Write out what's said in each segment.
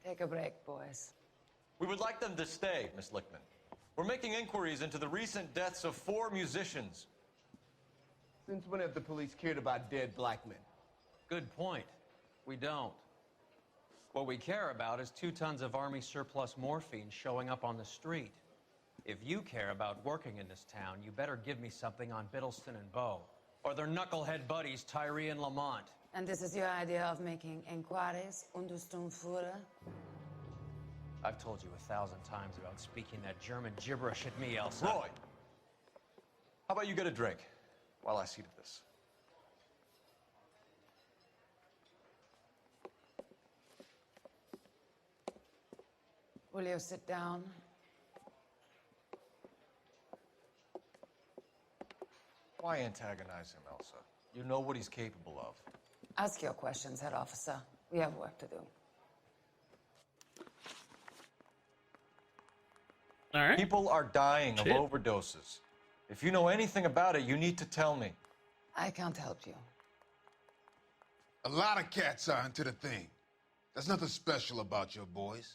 Take a break, boys. We would like them to stay, Miss Lickman. We're making inquiries into the recent deaths of 4 musicians. Since when have the police cared about dead black men? Good point. We don't. What we care about is 2 tons of Army surplus morphine showing up on the street. If you care about working in this town, you better give me something on Biddleston and Bow, or their knucklehead buddies Tyree and Lamont. And this is your idea of making inquiries, Untersturmführer? I've told you 1,000 times about speaking that German gibberish at me, Elsa. Roy, how about you get a drink while I see to this? Will you sit down? Why antagonize him, Elsa? You know what he's capable of. Ask your questions, Herr Officer. We have work to do. All right. People are dying of overdoses. If you know anything about it, you need to tell me. I can't help you. A lot of cats are into the thing. There's nothing special about your boys.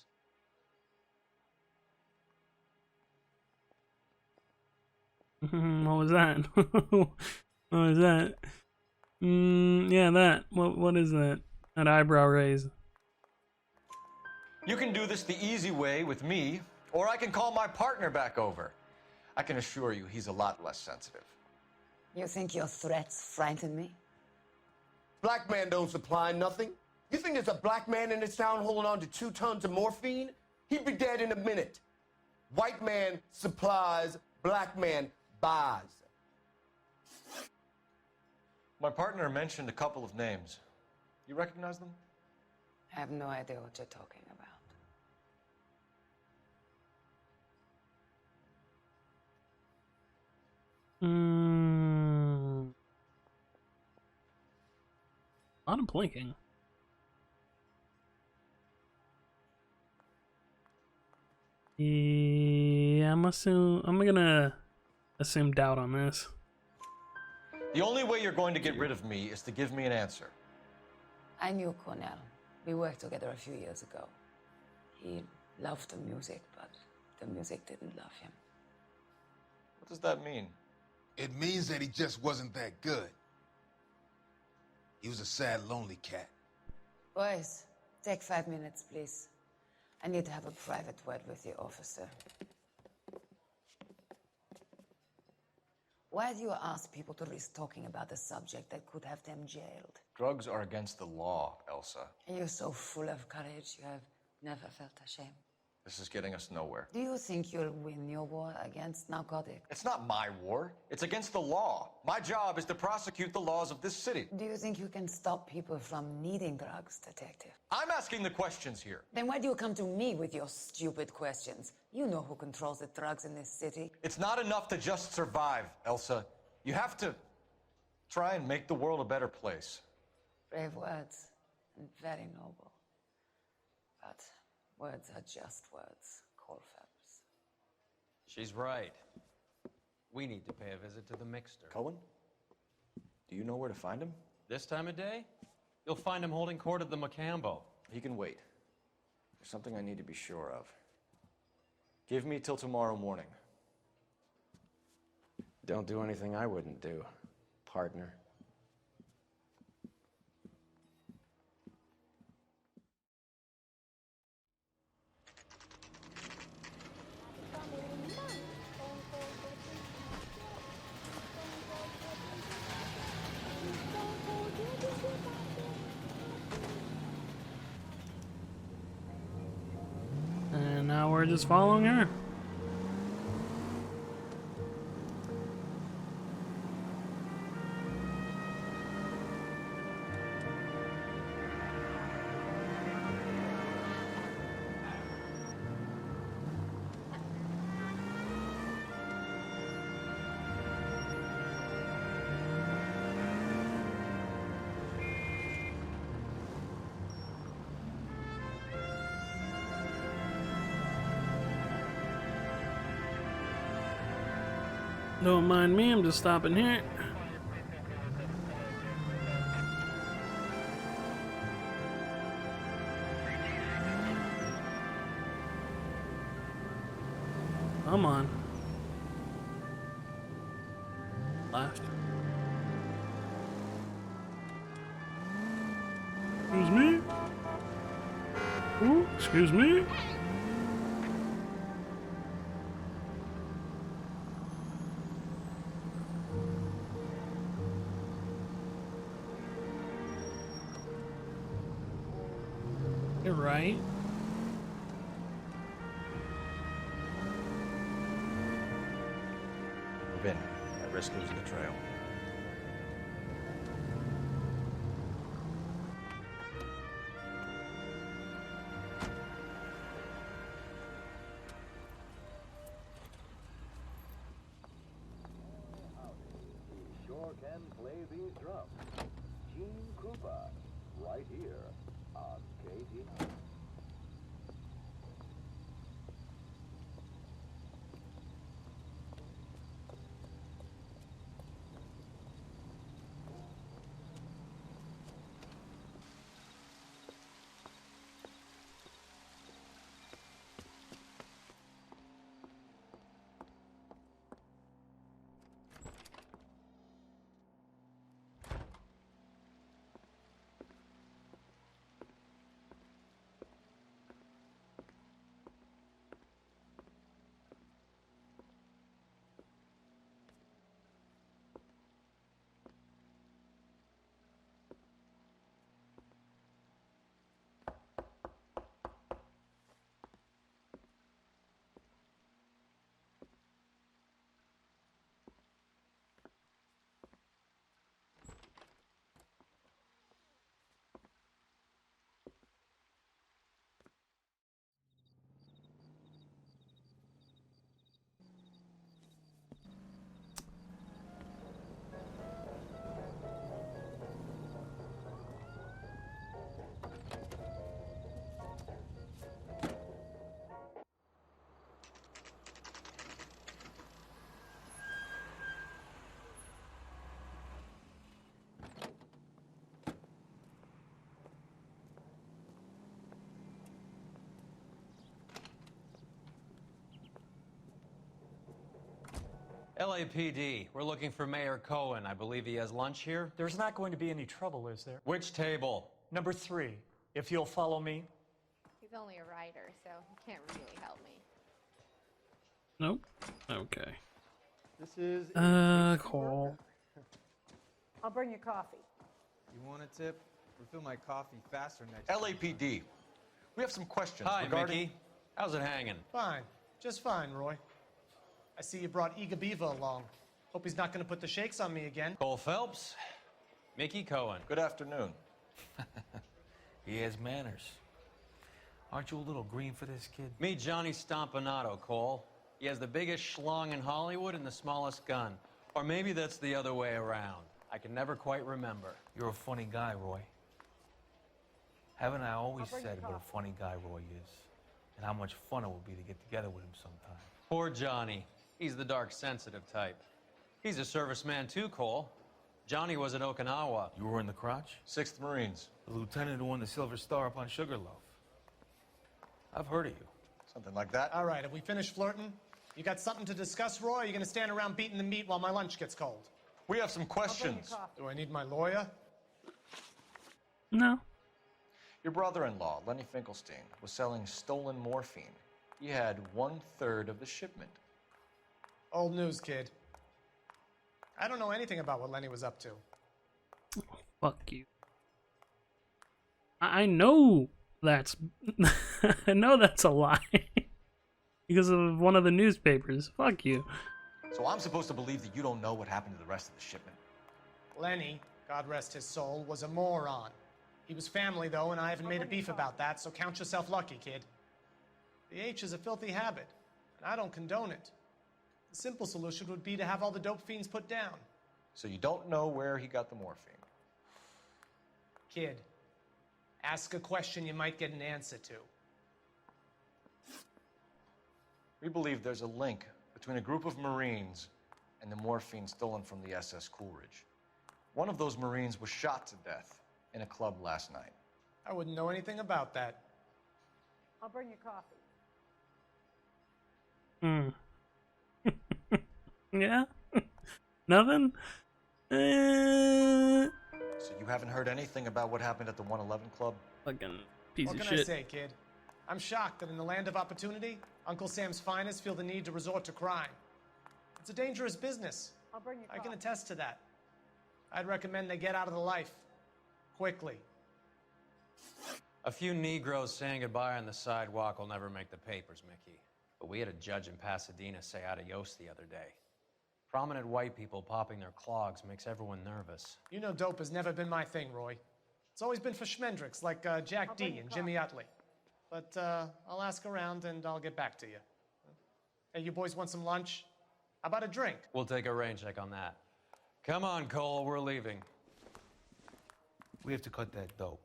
What was that? What was that? Yeah, that. What is that? That eyebrow raise. You can do this the easy way with me, or I can call my partner back over. I can assure you he's a lot less sensitive. You think your threats frighten me? Black man don't supply nothing. You think there's a black man in this town holding on to 2 tons of morphine? He'd be dead in a minute. White man supplies, black man buys. My partner mentioned a couple of names. You recognize them? I have no idea what you're talking about. A lot of blinking. Yeah, I'm gonna assume doubt on this. The only way you're going to get rid of me is to give me an answer. I knew Cornell. We worked together a few years ago. He loved the music, but the music didn't love him. What does that mean? It means that he just wasn't that good. He was a sad, lonely cat. Boys, take 5 minutes, please. I need to have a private word with the officer. Why do you ask people to risk talking about a subject that could have them jailed? Drugs are against the law, Elsa. You're so full of courage, you have never felt ashamed. This is getting us nowhere. Do you think you'll win your war against narcotics? It's not my war. It's against the law. My job is to prosecute the laws of this city. Do you think you can stop people from needing drugs, Detective? I'm asking the questions here. Then why do you come to me with your stupid questions? You know who controls the drugs in this city. It's not enough to just survive, Elsa. You have to try and make the world a better place. Brave words, and very noble. But words are just words, Colfax. She's right. We need to pay a visit to the Mixter. Cohen? Do you know where to find him? This time of day, you'll find him holding court at the Macambo. He can wait. There's something I need to be sure of. Give me till tomorrow morning. Don't do anything I wouldn't do, partner. And now we're just following her. Don't mind me, I'm just stopping here. Come on. Left. Excuse me? Ooh, excuse me? You're right. Move in. I risk losing the trail. Sure can play these drums. Gene Krupa, right here on KT. LAPD, we're looking for Mayor Cohen. I believe he has lunch here. There's not going to be any trouble, is there? Which table? Number 3, if you'll follow me. He's only a writer, so he can't really help me. Nope. Okay. This is Cole. I'll bring you coffee. You want a tip? Refill my coffee faster next LAPD. We have some questions Hi, regarding... Mickey. How's it hanging? Fine. Just fine, Roy. I see you brought Iga Beaver along. Hope he's not going to put the shakes on me again. Cole Phelps, Mickey Cohen. Good afternoon. He has manners. Aren't you a little green for this kid? Meet Johnny Stompanato, Cole. He has the biggest schlong in Hollywood and the smallest gun. Or maybe that's the other way around. I can never quite remember. You're a funny guy, Roy. Haven't I always said what a funny guy Roy is? And how much fun it would be to get together with him sometime. Poor Johnny. He's the dark, sensitive type. He's a serviceman too, Cole. Johnny was in Okinawa. You were in the crotch? 6th Marines. The lieutenant who won the Silver Star up on Sugarloaf. I've heard of you. Something like that. All right, have we finished flirting? You got something to discuss, Roy? Or are you going to stand around beating the meat while my lunch gets cold? We have some questions. Do I need my lawyer? No. Your brother-in-law, Lenny Finkelstein, was selling stolen morphine. He had 1/3 of the shipment. Old news, kid. I don't know anything about what Lenny was up to. Fuck you. I know that's... I know that's a lie. Because of one of the newspapers. Fuck you. So I'm supposed to believe that you don't know what happened to the rest of the shipment? Lenny, God rest his soul, was a moron. He was family, though, and I haven't made a beef about that, so count yourself lucky, kid. The H is a filthy habit, and I don't condone it. The simple solution would be to have all the dope fiends put down. So you don't know where he got the morphine? Kid, ask a question you might get an answer to. We believe there's a link between a group of Marines and the morphine stolen from the SS Coolidge. One of those Marines was shot to death in a club last night. I wouldn't know anything about that. I'll bring you coffee. Yeah? Nothing? So you haven't heard anything about what happened at the 111 Club? Fucking piece What of can shit. I say, kid? I'm shocked that in the land of opportunity, Uncle Sam's finest feel the need to resort to crime. It's a dangerous business. I'll bring you I coffee. can attest to that. I'd recommend they get out of the life. Quickly. A few Negroes saying goodbye on the sidewalk will never make the papers, Mickey. But we had a judge in Pasadena say adios the other day. Prominent white people popping their clogs makes everyone nervous. You know dope has never been my thing, Roy. It's always been for schmendricks like Jack D and Jimmy Utley. But I'll ask around and I'll get back to you. Hey, you boys want some lunch? How about a drink? We'll take a rain check on that. Come on, Cole, we're leaving. We have to cut that dope.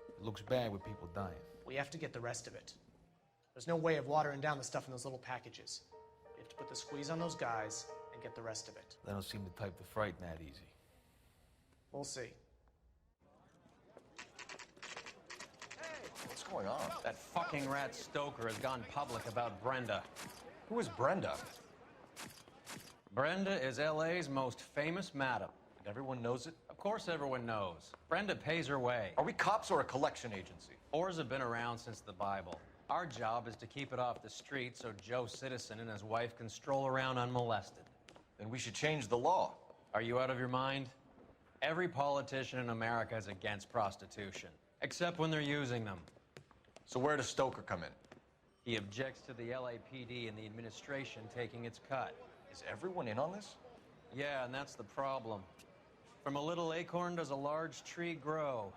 It looks bad with people dying. We have to get the rest of it. There's no way of watering down the stuff in those little packages. We have to put the squeeze on those guys and get the rest of it. They don't seem the type to frighten that easy. We'll see. What's going on? That fucking rat Stoker has gone public about Brenda. Who is Brenda? Brenda is LA's most famous madam. Everyone knows it? Of course everyone knows. Brenda pays her way. Are we cops or a collection agency? Whores have been around since the Bible. Our job is to keep it off the street so Joe Citizen and his wife can stroll around unmolested. Then we should change the law. Are you out of your mind? Every politician in America is against prostitution, except when they're using them. So where does Stoker come in? He objects to the LAPD and the administration taking its cut. Is everyone in on this? Yeah, and that's the problem. From a little acorn does a large tree grow.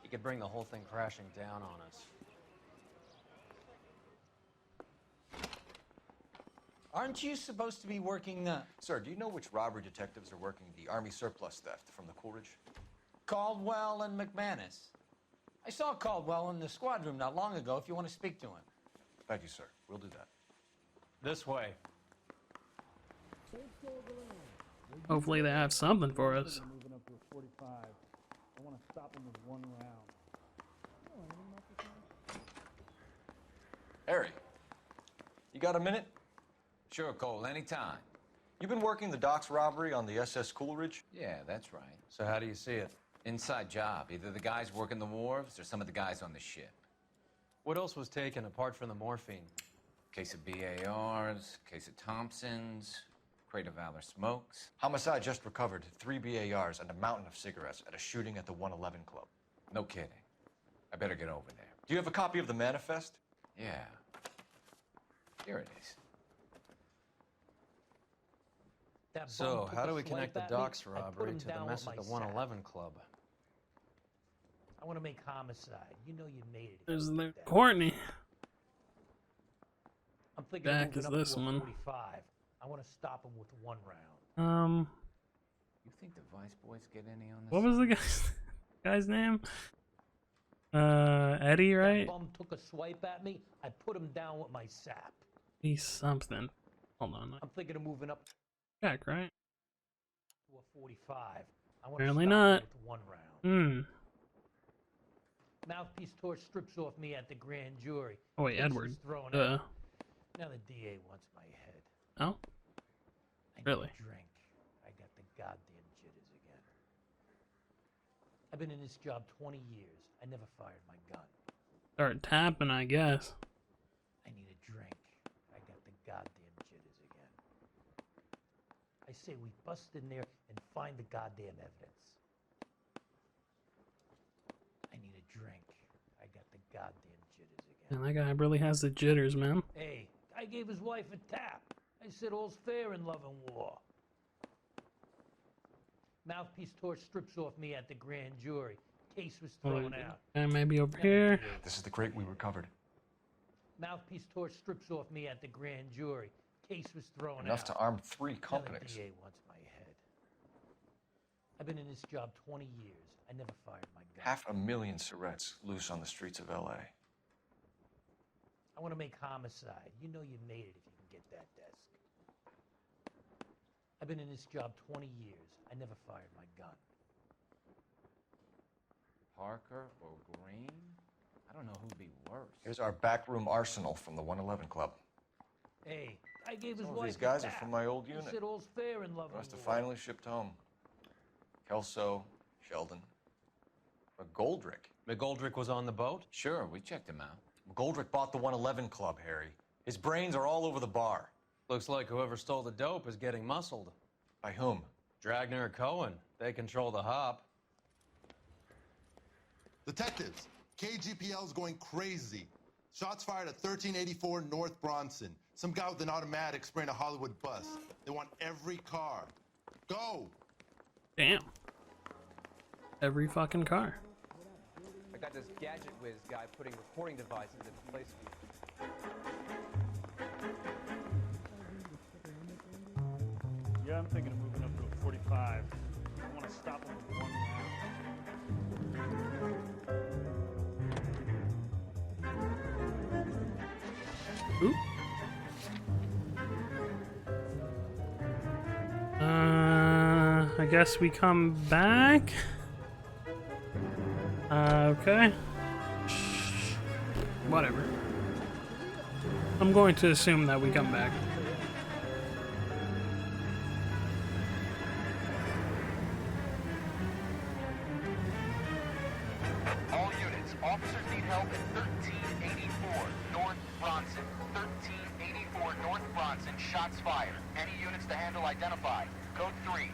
He could bring the whole thing crashing down on us. Aren't you supposed to be working the... Sir, do you know which robbery detectives are working the Army surplus theft from the Coolidge? Caldwell and McManus? I saw Caldwell in the squad room not long ago if you want to speak to him. Thank you, sir. We'll do that. This way. Hopefully they have something for us. Moving up to a 45. I want to stop him with one round. Harry, you got a minute? Sure, Cole, anytime. You've been working the docks robbery on the SS Coolidge? Yeah, that's right. So how do you see it? Inside job. Either the guys working the wharves or some of the guys on the ship. What else was taken apart from the morphine? Case of BARs, case of Thompsons, crate of Valor smokes. Homicide just recovered 3 BARs and a mountain of cigarettes at a shooting at the 111 Club. No kidding. I better get over there. Do you have a copy of the manifest? Yeah. Here it is. So, how do we connect the docks robbery to the mess at the 111 Club? I want to make homicide. You know you made it. There's the Courtney. I'm thinking Back is of moving up this to a one. 45. I want to stop him with one round. You think the Vice Boys get any on this? What was the guy's name? Eddie, right? Bum took a swipe at me. I put him down with my sap. He's something. Hold on. I'm thinking of moving up Jack, right? to a 45. I want Apparently to stop not. him with one round. Mouthpiece torch strips off me at the grand jury. Oh wait, Case Edward. was thrown Duh. out. Now the DA wants my head. Oh? I Really? need a drink. I got the goddamn jitters again. I've been in this job 20 years. I never fired my gun. Start tapping, I guess. I need a drink. I got the goddamn jitters again. I say we bust in there and find the goddamn evidence. I need a drink. I got the goddamn jitters again. Man, that guy really has the jitters, man. Hey, I gave his wife a tap. I said all's fair in love and war. Mouthpiece torch strips off me at the grand jury. Case was thrown out. And maybe over here. This is the crate we recovered. Mouthpiece torch strips off me at the grand jury. Case was thrown Enough out. to arm 3 Now the companies. DA wants my head. I've been in this job 20 years. I never fired my gun. 500,000 cigarettes loose on the streets of LA. I want to make homicide. You know you made it if you can get that desk. I've been in this job 20 years. I never fired my gun. Parker or Green? I don't know who'd be worse. Here's our backroom arsenal from the 111 Club. Hey, I gave his Some of wife these guys a are tap. from my old He unit. said all's fair in love The rest and are war. finally shipped home. Kelso, Sheldon, McGoldrick. McGoldrick was on the boat? Sure, we checked him out. McGoldrick bought the 111 Club, Harry. His brains are all over the bar. Looks like whoever stole the dope is getting muscled. By whom? Dragner or Cohen. They control the hop. Detectives, KGPL's going crazy. Shots fired at 1384 North Bronson. Some guy with an automatic spraying a Hollywood bus. They want every car. Go! Damn. Every fucking car. I got this gadget whiz guy putting recording devices into place. Yeah, I'm thinking of moving up to a 45. I want to stop him with one round. Ooh. I guess we come back. Okay. Whatever. I'm going to assume that we come back. All units, officers need help at 1384 North Bronson. 1384 North Bronson, shots fired. Any units to handle identify. Code 3.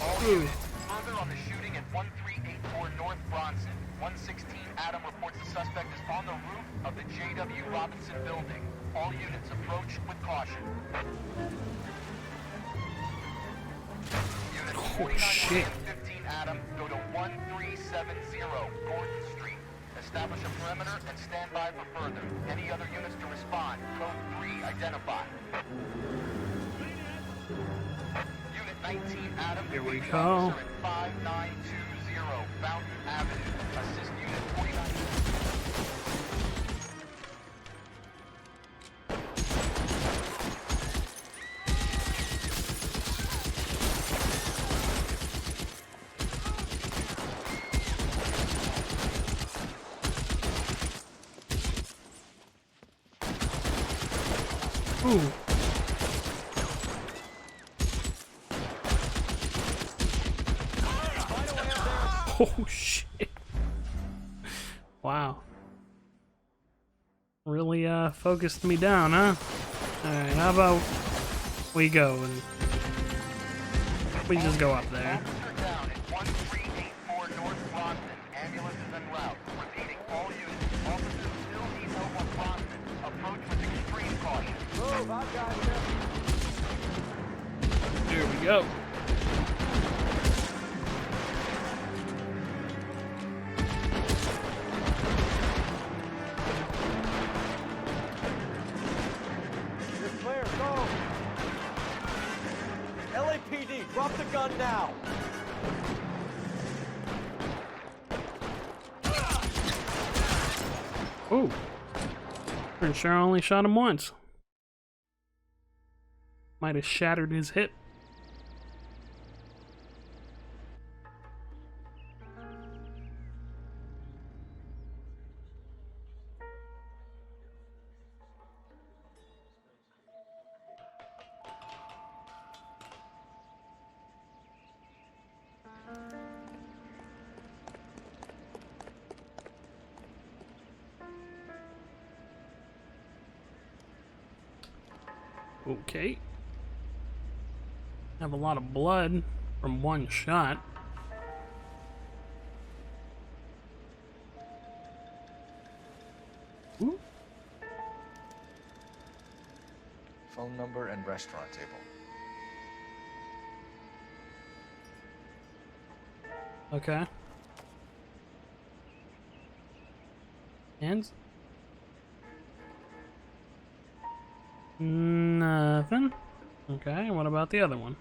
All units, further on the shooting at 1384 North Bronson. 116 Adam reports the suspect is on the roof of the J.W. Robinson building. All units approach with caution. Units 49 and 15 Adam, go to 1370 Gordon Street. Establish a perimeter and stand by for further. Any other units to respond. Code 3, identify. Unit 19 Adam, here we engage go. officer at 5920 Fountain Avenue. Assist unit 49. Ooh. Oh shit. Wow. Really focused me down, huh? Alright, how about we go and we just go up there. Officer down at 1384 North Bronson. Ambulance is en route. Repeating, all units. Officers still need help on Bronson. Approach with extreme caution. Move, I've got you. Here we go. You're clear, go. LAPD, drop the gun now. Ooh. Pretty sure I only shot him once. Might have shattered his hip. Okay. Have a lot of blood from one shot. Ooh. Phone number and restaurant table. Okay. And nothing. Okay, what about the other one?